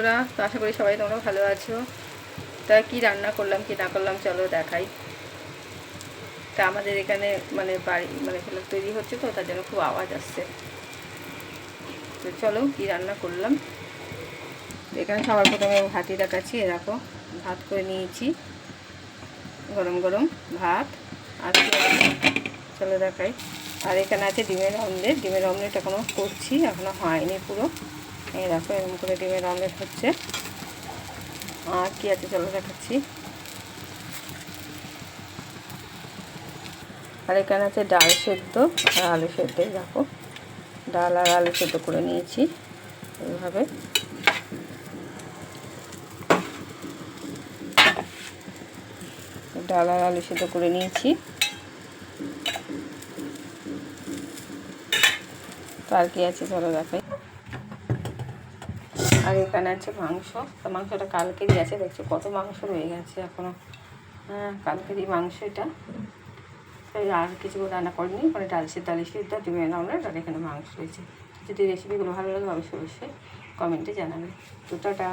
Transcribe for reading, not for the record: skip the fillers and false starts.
বন্ধুরা, তো আশা করি সবাই তোমরা ভালো আছো। তা কি রান্না করলাম কি না করলাম চলো দেখাই। তা আমাদের এখানে মানে বাড়ি মানে তৈরি হচ্ছে, তো তার জন্য খুব আওয়াজ আসছে। তো চলো কি রান্না করলাম। এখানে সবার প্রথমে ভাতই দেখাচ্ছি। দেখো ভাত করে নিয়েছি, গরম গরম ভাত। আর চলো দেখাই। আর এখানে আছে ডিমের অমলেট। ডিমের অমলেট এখনও করছি, এখনও হয়নি পুরো। এই দেখো এরকম করে ডিমের অমলেট হচ্ছে। আর কি আছে চলো দেখাচ্ছি। আর এখানে আছে ডাল সেদ্ধ আর আলু সেদ্ধ। দেখো ডাল আর আলু সেদ্ধ করে নিয়েছি এইভাবে। ডাল আর আলু সেদ্ধ করে নিয়েছি। তো আর কি আছে চলো দেখাই। আর এখানে আছে মাংস। তো মাংসটা কালকেরই আছে, দেখছো কত মাংস রয়ে গেছে এখনও। হ্যাঁ কালকেরই মাংস এটা। তাই আর কিছু রান্না করিনি, মানে ডাল সেদ্ধ ডিমের অমলেট আর এখানে মাংস রয়েছে। যদি রেসিপিগুলো ভালো লাগে অবশ্যই কমেন্টে জানাবে। তো টাটা।